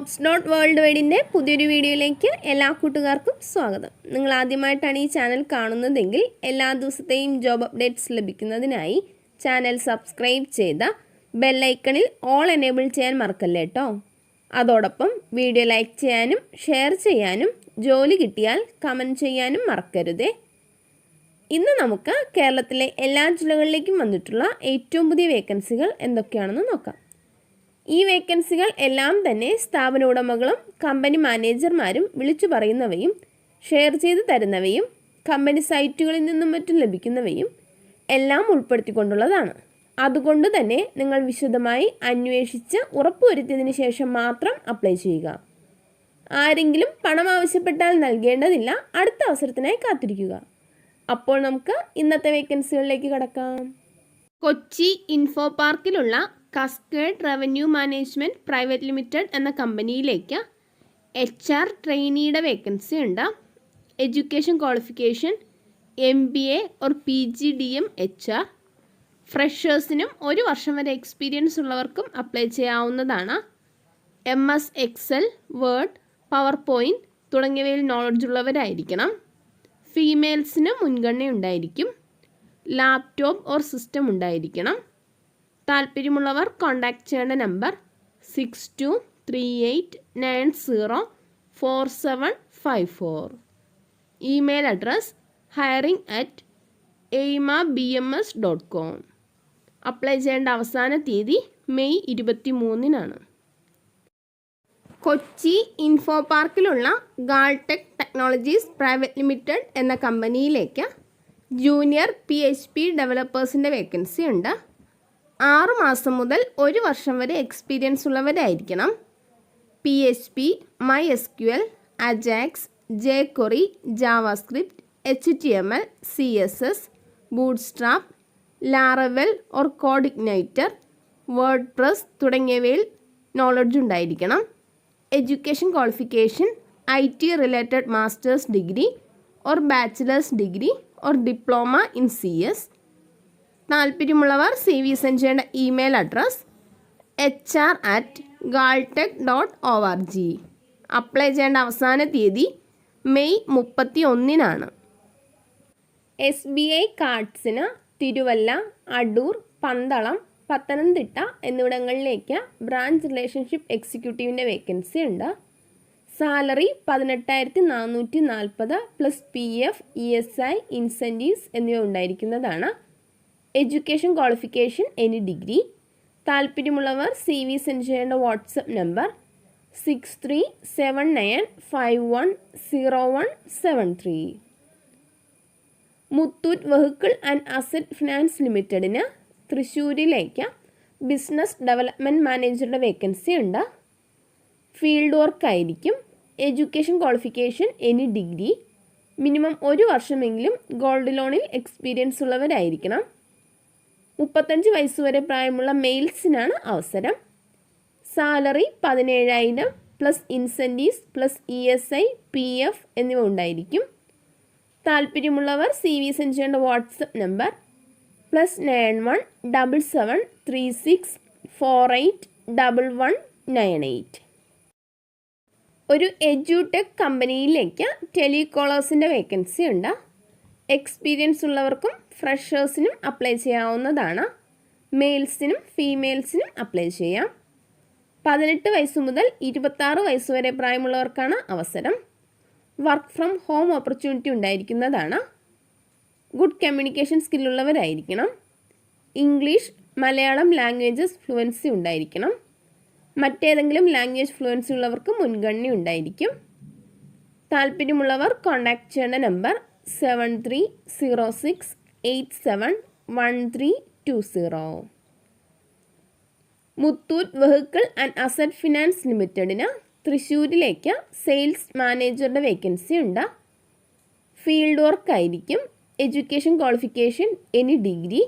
JOBS.WORLDWIDE പുതിയൊരു വീഡിയോയിലേക്ക് എല്ലാ കൂട്ടുകാർക്കും സ്വാഗതം. നിങ്ങൾ ആദ്യമായിട്ടാണ് ഈ ചാനൽ കാണുന്നതെങ്കിൽ എല്ലാ ദിവസത്തെയും ജോബ് അപ്ഡേറ്റ്സ് ലഭിക്കുന്നതിനായി ചാനൽ സബ്സ്ക്രൈബ് ചെയ്ത ബെൽ ഐക്കണിൽ ഓൾ എനേബിൾ ചെയ്യാൻ മറക്കല്ലേ കേട്ടോ. അതോടൊപ്പം വീഡിയോ ലൈക്ക് ചെയ്യാനും ഷെയർ ചെയ്യാനും ജോലി കിട്ടിയാൽ കമൻറ്റ് ചെയ്യാനും മറക്കരുതേ. ഇന്ന് നമുക്ക് കേരളത്തിലെ എല്ലാ ജില്ലകളിലേക്കും വന്നിട്ടുള്ള ഏറ്റവും പുതിയ വേക്കൻസികൾ എന്തൊക്കെയാണെന്ന് നോക്കാം. ഈ വേക്കൻസികൾ എല്ലാം തന്നെ സ്ഥാപന ഉടമകളും കമ്പനി മാനേജർമാരും വിളിച്ചു പറയുന്നവയും ഷെയർ ചെയ്ത് തരുന്നവയും കമ്പനി സൈറ്റുകളിൽ നിന്നും മറ്റും ലഭിക്കുന്നവയും എല്ലാം ഉൾപ്പെടുത്തിക്കൊണ്ടുള്ളതാണ്. അതുകൊണ്ട് തന്നെ നിങ്ങൾ വിശദമായി അന്വേഷിച്ച് ഉറപ്പുവരുത്തിയതിന് ശേഷം മാത്രം അപ്ലൈ ചെയ്യുക. ആരെങ്കിലും പണം ആവശ്യപ്പെട്ടാൽ നൽകേണ്ടതില്ല. അടുത്ത അവസരത്തിനായി കാത്തിരിക്കുക. അപ്പോൾ നമുക്ക് ഇന്നത്തെ വേക്കൻസികളിലേക്ക് കടക്കാം. കൊച്ചി ഇൻഫോ പാർക്കിലുള്ള Cascade revenue management private limited എന്ന കമ്പനിയിലേക്ക് HR ട്രെയിനിയുടെ വേക്കൻസി ഉണ്ട്. Education qualification MBA or PGDM HR. ഫ്രഷേഴ്സിനും 1 വർഷം വരെ എക്സ്പീരിയൻസ് ഉള്ളവർക്കും അപ്ലൈ ചെയ്യാവുന്നതാണ്. MS Excel, Word, PowerPoint തുടങ്ങിയവയിൽ നോളജ് ഉള്ളവരായിരിക്കണം. ഫീമെയിൽസിന് മുൻഗണന ഉണ്ടായിരിക്കും. ലാപ്ടോപ്പ് ഓർ സിസ്റ്റം ഉണ്ടായിരിക്കണം. താല്പര്യമുള്ളവർ കോൺടാക്റ്റ് ചെയ്യേണ്ട number 6238904754. Email address hiring@aimabms.com. Apply ചെയ്യേണ്ട അവസാന തീയതി മെയ് 23 കൊച്ചി ഇൻഫോ പാർക്കിലുള്ള ഗാൾടെക് ടെക്നോളജീസ് പ്രൈവറ്റ് ലിമിറ്റഡ് എന്ന കമ്പനിയിലേക്ക് ജൂനിയർ PHP ഡെവലപ്പേഴ്സിൻ്റെ വേക്കൻസി ഉണ്ട്. 6 മാസം മുതൽ 1 വർഷം വരെ experience ഉള്ളവരായിരിക്കണം. PHP, MySQL, Ajax, jQuery, JavaScript, HTML, CSS, Bootstrap, Laravel or CodeIgniter, WordPress തുടങ്ങിയവയിൽ നോളജ് ഉണ്ടായിരിക്കണം. Education qualification IT related masters degree or bachelors degree or diploma in CS. താല്പര്യമുള്ളവർ CV സെൻഡ് ചെയ്യേണ്ട email address hr@galtech.org. Apply ചെയ്യേണ്ട അവസാന തീയതി May 31. SBI കാർഡ്സിന് തിരുവല്ല, അടൂർ, പന്തളം, പത്തനംതിട്ട എന്നിവിടങ്ങളിലേക്ക് branch relationship എക്സിക്യൂട്ടീവിൻ്റെ വേക്കൻസി ഉണ്ട്. Salary 18,440 plus PF, ESI, incentives എന്നിവ ഉണ്ടായിരിക്കുന്നതാണ്. Education qualification any degree. താല്പര്യമുള്ളവർ CV സെൻഡ് ചെയ്യേണ്ട WhatsApp number 6379510173. Muthoot vehicle and asset finance ലിമിറ്റഡിന് തൃശ്ശൂരിലേക്ക് ബിസിനസ് ഡെവലപ്മെൻറ്റ് മാനേജറുടെ വേക്കൻസി ഉണ്ട്. ഫീൽഡ് വർക്ക് ആയിരിക്കും. Education qualification any degree. Minimum 1 വർഷമെങ്കിലും ഗോൾഡ് ലോണിൽ എക്സ്പീരിയൻസ് ഉള്ളവരായിരിക്കണം. 35 വയസ്സുവരെ പ്രായമുള്ള മെയിൽസിനാണ് അവസരം. Salary 17,000 plus incentives plus ESI, PF എന്നിവ ഉണ്ടായിരിക്കും. താല്പര്യമുള്ളവർ CV സെൻഡ് ചെയ്യേണ്ട വാട്സപ്പ് നമ്പർ +917736481198. ഒരു എഡ്യൂടെക് കമ്പനിയിലേക്ക് ടെലികോളേഴ്സിൻ്റെ വേക്കൻസി ഉണ്ട്. എക്സ്പീരിയൻസ് ഉള്ളവർക്കും ഫ്രഷേഴ്സിനും അപ്ലൈ ചെയ്യാവുന്നതാണ്. മെയിൽസിനും ഫീമെയിൽസിനും അപ്ലൈ ചെയ്യാം. 18 വയസ്സ് മുതൽ 26 വയസ്സ് വരെ പ്രായമുള്ളവർക്കാണ് അവസരം. വർക്ക് ഫ്രം ഹോം ഓപ്പർച്യൂണിറ്റി ഉണ്ടായിരിക്കുന്നതാണ്. ഗുഡ് കമ്മ്യൂണിക്കേഷൻ സ്കില്ലുള്ളവരായിരിക്കണം. ഇംഗ്ലീഷ്, മലയാളം ലാംഗ്വേജസ് ഫ്ലുവൻസി ഉണ്ടായിരിക്കണം. മറ്റേതെങ്കിലും ലാംഗ്വേജ് ഫ്ലുവൻസി ഉള്ളവർക്ക് മുൻഗണന ഉണ്ടായിരിക്കും. താല്പര്യമുള്ളവർ കോൺടാക്റ്റ് ചെയ്യേണ്ട number 7306871320. Muthoot vehicle and asset finance ലിമിറ്റഡിന് തൃശ്ശൂരിലേക്ക് സെയിൽസ് മാനേജറുടെ വേക്കൻസി ഉണ്ട്. ഫീൽഡ് വർക്ക് ആയിരിക്കും. Education qualification any degree.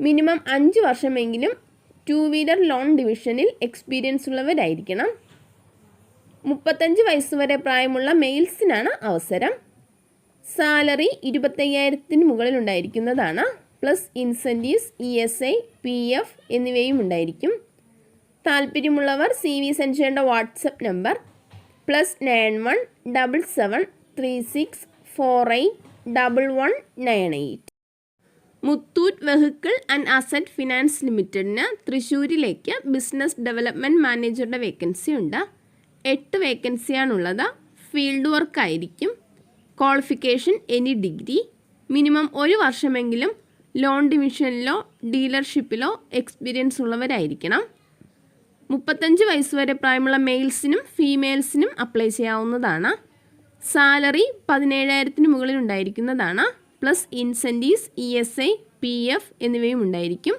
Minimum 5 വർഷമെങ്കിലും 2 വീലർ ലോൺ ഡിവിഷനിൽ എക്സ്പീരിയൻസ് ഉള്ളവരായിരിക്കണം. 35 വയസ്സ് വരെ പ്രായമുള്ള മെയിൽസിനാണ് അവസരം. സാലറി 25,000 മുകളിൽ ഉണ്ടായിരിക്കുന്നതാണ്. പ്ലസ് ഇൻസെൻറ്റീവ്സ്, ESI, PF എന്നിവയും ഉണ്ടായിരിക്കും. താല്പര്യമുള്ളവർ CV സെൻഡ് ചെയ്യേണ്ട WhatsApp number +917736481198. Muthoot vehicle and asset finance ലിമിറ്റഡിന് തൃശ്ശൂരിലേക്ക് ബിസിനസ് ഡെവലപ്മെൻറ്റ് മാനേജറുടെ വേക്കൻസി ഉണ്ട്. 8 വേക്കൻസിയാണുള്ളത്. ഫീൽഡ് വർക്ക് ആയിരിക്കും. Qualification any degree. മിനിമം 1 വർഷമെങ്കിലും ലോൺ ഡിവിഷനിലോ ഡീലർഷിപ്പിലോ എക്സ്പീരിയൻസ് ഉള്ളവരായിരിക്കണം. 35 വയസ്സ് വരെ പ്രായമുള്ള മെയിൽസിനും ഫീമെയിൽസിനും അപ്ലൈ ചെയ്യാവുന്നതാണ്. സാലറി 17,000 മുകളിൽ ഉണ്ടായിരിക്കുന്നതാണ്. പ്ലസ് ഇൻസെൻറ്റീവ്സ്, ESI, PF എന്നിവയും ഉണ്ടായിരിക്കും.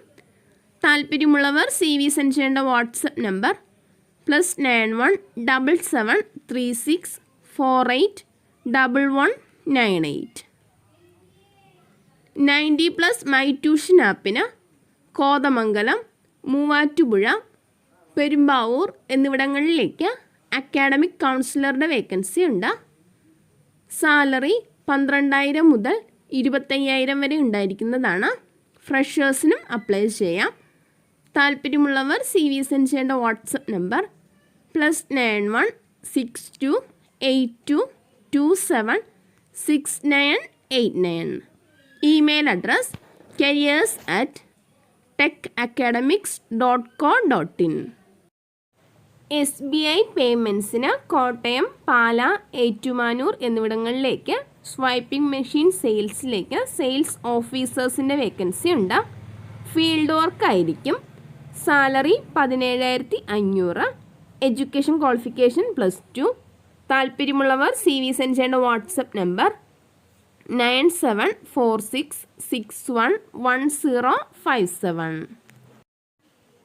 താല്പര്യമുള്ളവർ CV സെൻഡ് ചെയ്യേണ്ട വാട്സപ്പ് നമ്പർ +917736481198. 90+ മൈ ട്യൂഷൻ ആപ്പിന് കോതമംഗലം, മൂവാറ്റുപുഴ, പെരുമ്പാവൂർ എന്നിവിടങ്ങളിലേക്ക് അക്കാഡമിക് കൗൺസിലറുടെ വേക്കൻസി ഉണ്ട്. സാലറി 12,000 മുതൽ 25,000 വരെ ഉണ്ടായിരിക്കുന്നതാണ്. ഫ്രഷേഴ്സിനും അപ്ലൈ ചെയ്യാം. താല്പര്യമുള്ളവർ CV സെൻഡ് ചെയ്യേണ്ട WhatsApp number +916282276989. Email address careers@techacademics.co.in. SBI പേയ്മെൻറ്റ്സിന് കോട്ടയം, പാല, ഏറ്റുമാനൂർ എന്നിവിടങ്ങളിലേക്ക് സ്വൈപ്പിംഗ് മെഷീൻ സെയിൽസിലേക്ക് സെയിൽസ് ഓഫീസേഴ്സിൻ്റെ വേക്കൻസി ഉണ്ട്. ഫീൽഡ് വർക്ക് ആയിരിക്കും. സാലറി 17,500. Education qualification +2. താല്പര്യമുള്ളവർ CV സെൻഡ് ചെയ്യേണ്ട വാട്സപ്പ് നമ്പർ 9746611057.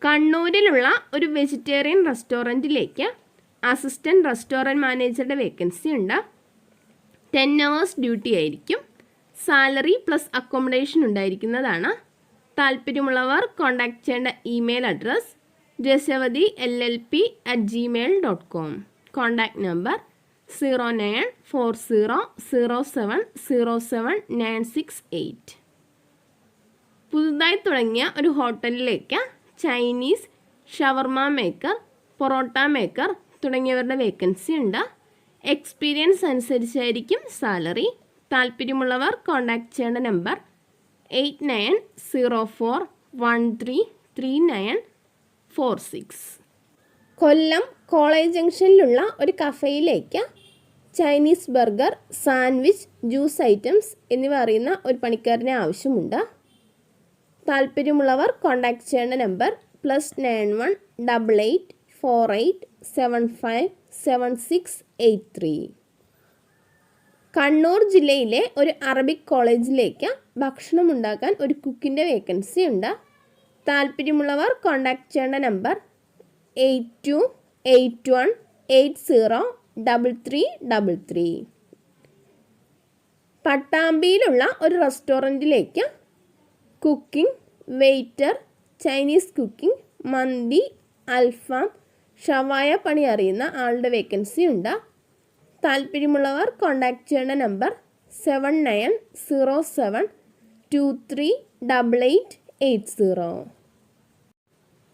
കണ്ണൂരിലുള്ള ഒരു വെജിറ്റേറിയൻ റെസ്റ്റോറൻറ്റിലേക്ക് അസിസ്റ്റൻറ്റ് റെസ്റ്റോറൻറ്റ് മാനേജറുടെ വേക്കൻസി ഉണ്ട്. 10 hours ഡ്യൂട്ടി ആയിരിക്കും. സാലറി പ്ലസ് അക്കോമഡേഷൻ ഉണ്ടായിരിക്കുന്നതാണ്. താല്പര്യമുള്ളവർ കോൺടാക്റ്റ് ചെയ്യേണ്ട email address jasavati@gmail.com. Contact number 0940070796 പുതുതായി തുടങ്ങിയ ഒരു ഹോട്ടലിലേക്ക് ചൈനീസ്, ഷവർമ മേക്കർ, പൊറോട്ട മേക്കർ തുടങ്ങിയവരുടെ വേക്കൻസി ഉണ്ട്. എക്സ്പീരിയൻസ് അനുസരിച്ചായിരിക്കും സാലറി. താല്പര്യമുള്ളവർ കോൺടാക്റ്റ് ചെയ്യേണ്ട നമ്പർ 8904133946. കൊല്ലം കോളേജ് ജംഗ്ഷനിലുള്ള ഒരു കഫേയിലേക്ക് Chinese burger, sandwich, juice items എന്നിവ അറിയുന്ന ഒരു പണിക്കാരനെ ആവശ്യമുണ്ട്. താല്പര്യമുള്ളവർ കോൺടാക്റ്റ് ചെയ്യേണ്ട നമ്പർ +918848757683. കണ്ണൂർ ജില്ലയിലെ ഒരു അറബിക് കോളേജിലേക്ക് ഭക്ഷണം ഉണ്ടാക്കാൻ ഒരു കുക്കിൻ്റെ വേക്കൻസി ഉണ്ട്. താല്പര്യമുള്ളവർ കോൺടാക്റ്റ് ചെയ്യേണ്ട നമ്പർ 8281803333. പട്ടാമ്പിയിലുള്ള ഒരു റെസ്റ്റോറൻറ്റിലേക്ക് കുക്കിംഗ്, വെയ്റ്റർ, ചൈനീസ് കുക്കിംഗ്, മന്തി, അൽഫാം, ഷവായ പണി അറിയുന്ന ആളുടെ വേക്കൻസി ഉണ്ട്. താല്പര്യമുള്ളവർ കോൺടാക്റ്റ് ചെയ്യേണ്ട നമ്പർ 7907238880.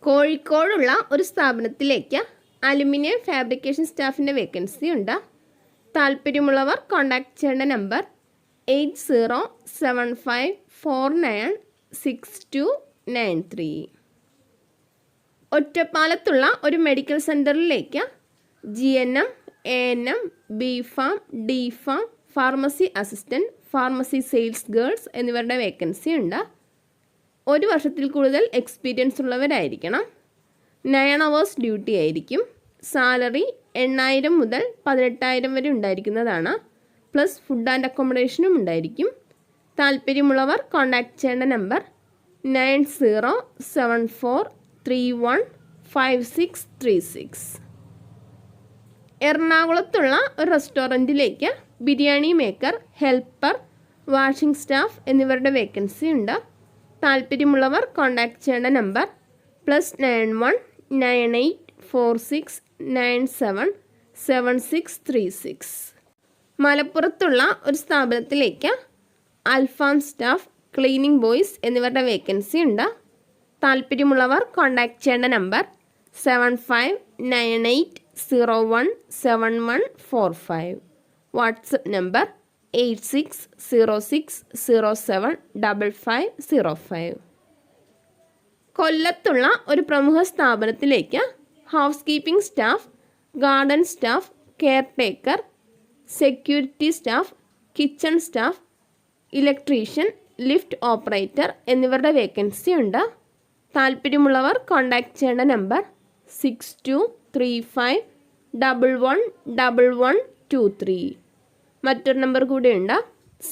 കോഴിക്കോടുള്ള ഒരു സ്ഥാപനത്തിലേക്ക് അലുമിനിയം ഫാബ്രിക്കേഷൻ സ്റ്റാഫിൻ്റെ വേക്കൻസി ഉണ്ട്. താല്പര്യമുള്ളവർ കോൺടാക്റ്റ് ചെയ്യേണ്ട നമ്പർ 8075496293. ഒറ്റപ്പാലത്തുള്ള ഒരു മെഡിക്കൽ സെൻറ്ററിലേക്ക് GNM, ANM, BPharm, DPharm, pharmacy assistant, pharmacy sales girls എന്നിവരുടെ വേക്കൻസി ഉണ്ട്. 1 വർഷത്തിൽ കൂടുതൽ എക്സ്പീരിയൻസ് ഉള്ളവരായിരിക്കണം. 9 hours ഡ്യൂട്ടി ആയിരിക്കും. സാലറി 8,000 മുതൽ 18,000 വരെ ഉണ്ടായിരിക്കുന്നതാണ്. പ്ലസ് ഫുഡ് ആൻഡ് അക്കോമഡേഷനും ഉണ്ടായിരിക്കും. താല്പര്യമുള്ളവർ കോൺടാക്റ്റ് ചെയ്യേണ്ട നമ്പർ 9074315636. എറണാകുളത്തുള്ള ഒരു റെസ്റ്റോറൻറ്റിലേക്ക് biryani maker, helper, washing staff എന്നിവരുടെ വേക്കൻസി ഉണ്ട്. താല്പര്യമുള്ളവർ കോൺടാക്റ്റ് ചെയ്യേണ്ട നമ്പർ +919846977636. മലപ്പുറത്തുള്ള ഒരു സ്ഥാപനത്തിലേക്ക് അൽഫാം സ്റ്റാഫ്, ക്ലീനിങ് ബോയ്സ് എന്നിവരുടെ വേക്കൻസി ഉണ്ട്. താല്പര്യമുള്ളവർ കോൺടാക്റ്റ് ചെയ്യേണ്ട നമ്പർ 7598017145. WhatsApp number 8606075505. കൊല്ലത്തുള്ള ഒരു പ്രമുഖ സ്ഥാപനത്തിലേക്ക് house keeping staff, garden staff, care taker, security staff, kitchen staff, electrician, lift operator എന്നിവരുടെ വേക്കൻസി ഉണ്ട്. താല്പര്യമുള്ളവർ കോൺടാക്റ്റ് ചെയ്യേണ്ട നമ്പർ 6235111123. മറ്റൊരു നമ്പർ കൂടിയുണ്ട്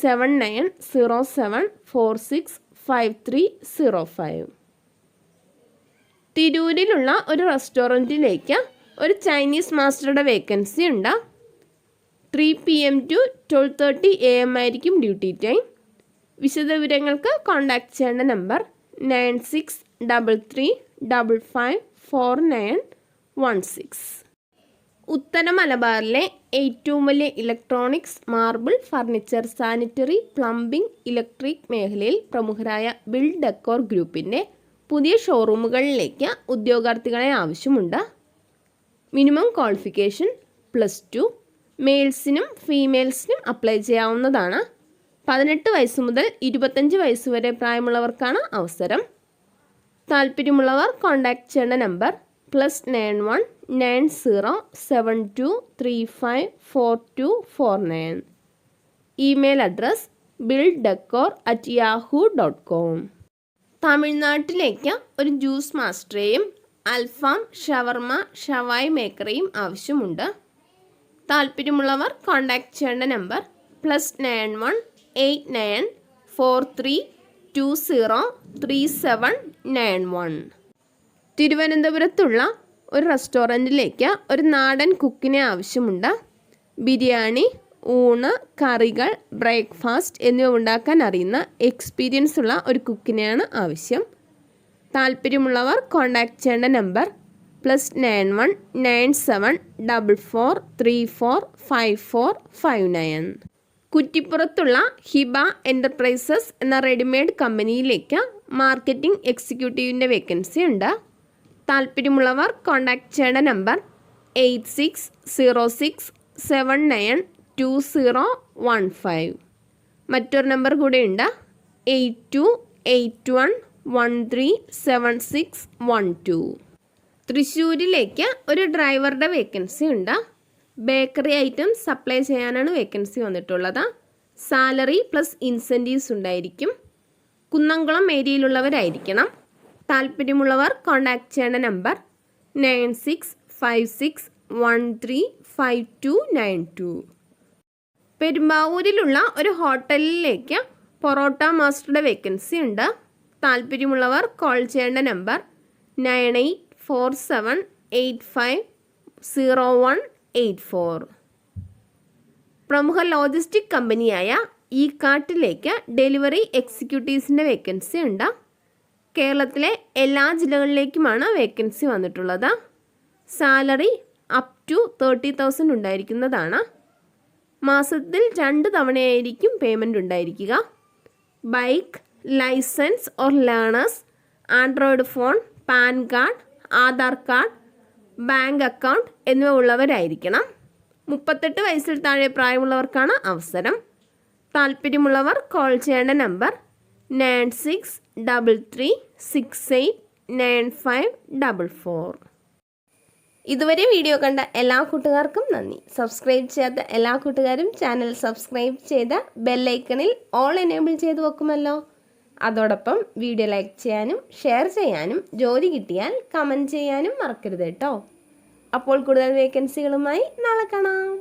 7907465305. തിരൂരിലുള്ള ഒരു റെസ്റ്റോറൻറ്റിലേക്ക് ഒരു ചൈനീസ് മാസ്റ്ററുടെ വേക്കൻസി ഉണ്ട്. 3 PM to 12:30 AM ആയിരിക്കും ഡ്യൂട്ടി ടൈം. വിശദവിവരങ്ങൾക്ക് കോൺടാക്റ്റ് ചെയ്യേണ്ട നമ്പർ 9633554916. ഉത്തര മലബാറിലെ ഏറ്റവും വലിയ electronics, marble, furniture, sanitary, plumbing, electric മേഖലയിൽ പ്രമുഖരായ ബിൽഡ് ഡെക്കോർ ഗ്രൂപ്പിൻ്റെ പുതിയ ഷോറൂമുകളിലേക്ക് ഉദ്യോഗാർത്ഥികളെ ആവശ്യമുണ്ട്. Minimum qualification +2. മെയിൽസിനും ഫീമെയിൽസിനും അപ്ലൈ ചെയ്യാവുന്നതാണ്. 18 വയസ്സ് മുതൽ 25 വയസ്സ് വരെ പ്രായമുള്ളവർക്കാണ് അവസരം. താല്പര്യമുള്ളവർ കോൺടാക്റ്റ് ചെയ്യേണ്ട നമ്പർ +919072354249. Email address builddecor@yahoo.com. തമിഴ്നാട്ടിലേക്ക് ഒരു ജ്യൂസ് മാസ്റ്ററെയും അൽഫാം, ഷവർമ, ഷവായ് മേക്കറെയും ആവശ്യമുണ്ട്. താല്പര്യമുള്ളവർ കോൺടാക്റ്റ് ചെയ്യേണ്ട നമ്പർ +918943203791. തിരുവനന്തപുരത്തുള്ള ഒരു റെസ്റ്റോറൻറ്റിലേക്ക് ഒരു നാടൻ കുക്കിനെ ആവശ്യമുണ്ട്. ബിരിയാണി, ഊണ്, കറികൾ, ബ്രേക്ക്ഫാസ്റ്റ് എന്നിവ ഉണ്ടാക്കാൻ അറിയുന്ന എക്സ്പീരിയൻസ് ഉള്ള ഒരു കുക്കിനെയാണ് ആവശ്യം. താല്പര്യമുള്ളവർ കോൺടാക്റ്റ് ചെയ്യേണ്ട നമ്പർ +919744345459. കുറ്റിപ്പുറത്തുള്ള ഹിബ എൻ്റർപ്രൈസസ് എന്ന റെഡിമെയ്ഡ് കമ്പനിയിലേക്ക് മാർക്കറ്റിംഗ് എക്സിക്യൂട്ടീവിൻ്റെ വേക്കൻസി ഉണ്ട്. താല്പര്യമുള്ളവർ കോൺടാക്റ്റ് ചെയ്യേണ്ട നമ്പർ 8606792015. മറ്റൊരു നമ്പർ കൂടെയുണ്ട് 8281137612. തൃശ്ശൂരിലേക്ക് ഒരു ഡ്രൈവറുടെ വേക്കൻസി ഉണ്ട്. ബേക്കറി ഐറ്റംസ് സപ്ലൈ ചെയ്യാനാണ് വേക്കൻസി വന്നിട്ടുള്ളത്. സാലറി പ്ലസ് ഇൻസെൻറ്റീവ്സ് ഉണ്ടായിരിക്കും. കുന്നംകുളം ഏരിയയിലുള്ളവരായിരിക്കണം. താല്പര്യമുള്ളവർ കോൺടാക്റ്റ് ചെയ്യേണ്ട നമ്പർ 9656135292. പെരുമ്പാവൂരിലുള്ള ഒരു ഹോട്ടലിലേക്ക് പൊറോട്ട മാസ്റ്ററുടെ വേക്കൻസി ഉണ്ട്. താല്പര്യമുള്ളവർ കോൾ ചെയ്യേണ്ട നമ്പർ 9847850184. പ്രമുഖ ലോജിസ്റ്റിക് കമ്പനിയായ ഈ കാർട്ടിലേക്ക് ഡെലിവറി എക്സിക്യൂട്ടീവ്സിൻ്റെ വേക്കൻസി ഉണ്ട്. കേരളത്തിലെ എല്ലാ ജില്ലകളിലേക്കുമാണ് വേക്കൻസി വന്നിട്ടുള്ളത്. സാലറി അപ് ടു 30,000 ഉണ്ടായിരിക്കുന്നതാണ്. മാസത്തിൽ 2 തവണയായിരിക്കും പേയ്മെൻറ്റ് ഉണ്ടായിരിക്കുക. Bike, licence or learners, Android phone, PAN card, Aadhaar card, bank account എന്നിവ ഉള്ളവരായിരിക്കണം. 38 വയസ്സിൽ താഴെ പ്രായമുള്ളവർക്കാണ് അവസരം. താല്പര്യമുള്ളവർ കോൾ ചെയ്യേണ്ട നമ്പർ 9633689544. ഇതുവരെ വീഡിയോ കണ്ട എല്ലാ കൂട്ടുകാർക്കും നന്ദി. സബ്സ്ക്രൈബ് ചെയ്യാത്ത എല്ലാ കൂട്ടുകാരും ചാനൽ സബ്സ്ക്രൈബ് ചെയ്ത് ബെല്ലൈക്കണിൽ ഓൾ എനേബിൾ ചെയ്ത് വെക്കുമല്ലോ. അതോടൊപ്പം വീഡിയോ ലൈക്ക് ചെയ്യാനും ഷെയർ ചെയ്യാനും ജോലി കിട്ടിയാൽ കമൻറ്റ് ചെയ്യാനും മറക്കരുത് കേട്ടോ. അപ്പോൾ കൂടുതൽ വേക്കൻസികളുമായി നാളെ കാണാം.